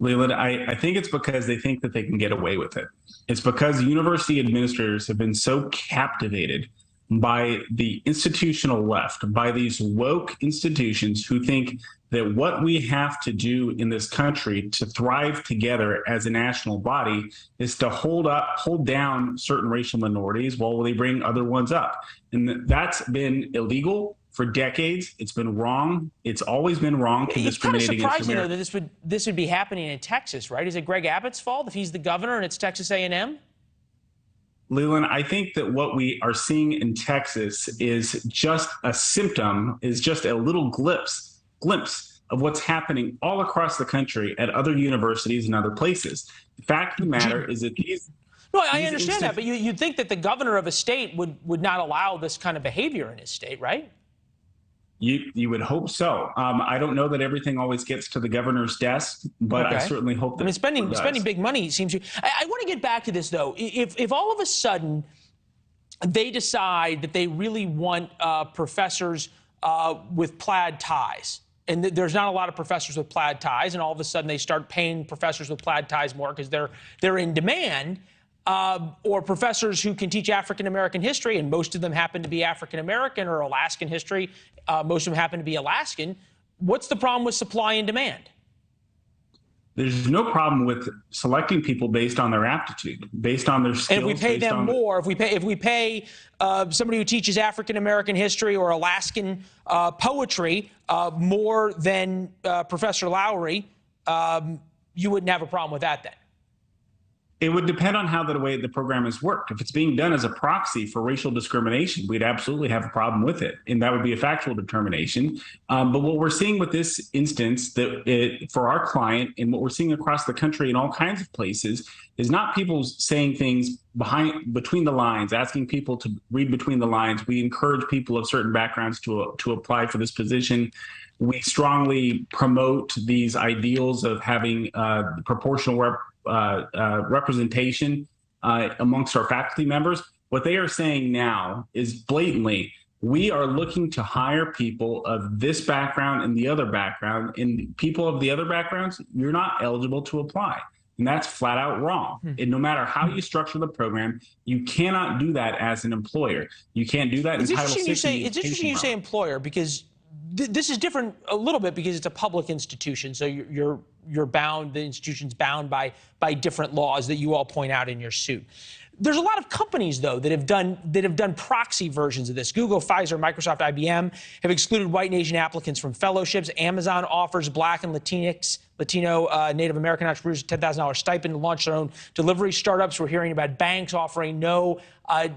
Leland, I think it's because they think that they can get away with it. It's because university administrators have been so captivated by the institutional left, by these woke institutions who think that what we have to do in this country to thrive together as a national body is to hold down certain racial minorities while they bring other ones up. And that's been illegal for decades. It's been wrong. It's always been wrong to discriminate against Americans. It's kind of surprising, though, that this would be happening in Texas, right? Is it Greg Abbott's fault if he's the governor and it's Texas A&M? Leland, I think that what we are seeing in Texas is just a symptom, is just a little glimpse of what's happening all across the country at other universities and other places. The fact of the matter is that No, I understand that, but you'd think that the governor of a state would not allow this kind of behavior in his state, right? You would hope so. I don't know that everything always gets to the governor's desk, but I certainly hope that. I mean, spending big money seems to. I want to get back to this, though. If all of a sudden they decide that they really want professors with plaid ties, and there's not a lot of professors with plaid ties, and all of a sudden they start paying professors with plaid ties more because they're in demand. Or professors who can teach African-American history, and most of them happen to be African-American, or Alaskan history, most of them happen to be Alaskan. What's the problem with supply and demand? There's no problem with selecting people based on their aptitude, based on their skills. And if we pay them more, if we pay somebody who teaches African-American history or Alaskan poetry more than Professor Lowry, you wouldn't have a problem with that then? It would depend on how the way the program is worked. If it's being done as a proxy for racial discrimination, we'd absolutely have a problem with it, and that would be a factual determination. But what we're seeing with this instance, for our client, and what we're seeing across the country in all kinds of places, is not people saying things between the lines, asking people to read between the lines. We encourage people of certain backgrounds to apply for this position. We strongly promote these ideals of having proportional representation amongst our faculty members. What they are saying now is blatantly, we are looking to hire people of this background and the other background, and people of the other backgrounds, you're not eligible to apply. And that's flat out wrong. And no matter how you structure the program, you cannot do that as an employer. You can't do that in Title VI. It's interesting you say employer, because this is different a little bit because it's a public institution, so you're bound. The institution's bound by different laws that you all point out in your suit. There's a lot of companies, though, that have done proxy versions of this. Google, Pfizer, Microsoft, IBM have excluded white nation applicants from fellowships. Amazon offers Black and Latino Native American entrepreneurs a $10,000 stipend to launch their own delivery startups. We're hearing about banks offering no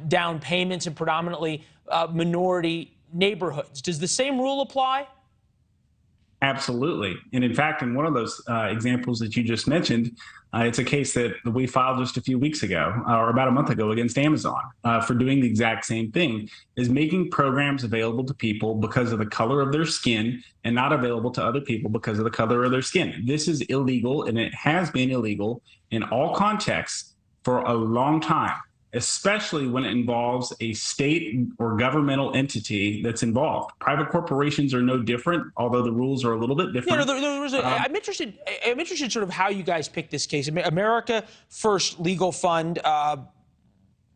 down payments in predominantly minority neighborhoods. Does the same rule apply? Absolutely. And in fact, in one of those examples that you just mentioned, it's a case that we filed just a few weeks ago, or about a month ago, against Amazon for doing the exact same thing, is making programs available to people because of the color of their skin and not available to other people because of the color of their skin. This is illegal, and it has been illegal in all contexts for a long time, especially when it involves a state or governmental entity that's involved. Private corporations are no different, although the rules are a little bit different. I'm interested sort of how you guys picked this case. America First Legal Fund,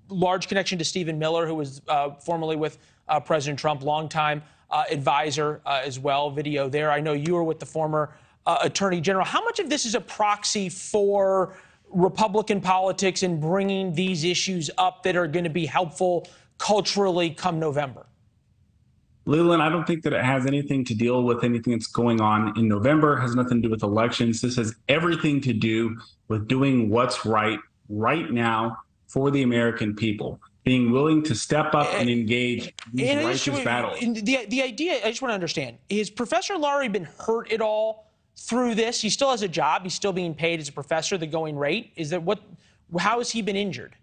large connection to Stephen Miller, who was formerly with President Trump, longtime advisor as well, video there. I know you were with the former Attorney General. How much of this is a proxy for Republican politics and bringing these issues up that are going to be helpful culturally come November? Leland, I don't think that it has anything to deal with anything that's going on in November. It has nothing to do with elections. This has everything to do with doing what's right now for the American people, being willing to step up and engage these righteous battles. The idea, I just want to understand, has Professor Lowry been hurt at all through this? He still has a job. He's still being paid as a professor, the going rate. How has he been injured?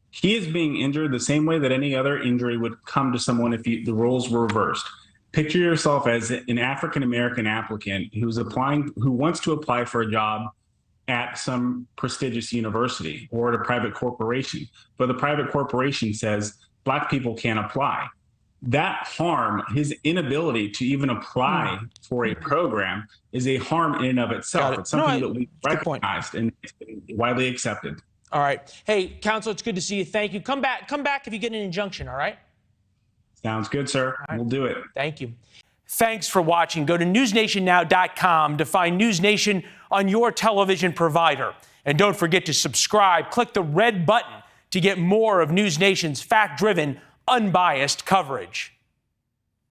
He is being injured the same way that any other injury would come to someone if the roles were reversed. Picture yourself as an African-American applicant who wants to apply for a job at some prestigious university or at a private corporation, but the private corporation says Black people can't apply. that harm, his inability to even apply for a program, is a harm in and of itself. It's something that we recognized and it's been widely accepted. All right. Hey, counsel, it's good to see you. Thank you. Come back if you get an injunction, all right? Sounds good, sir. Right. We'll do it. Thank you. Thanks for watching. Go to newsnationnow.com to find NewsNation on your television provider. And don't forget to subscribe. Click the red button to get more of NewsNation's fact-driven, unbiased coverage.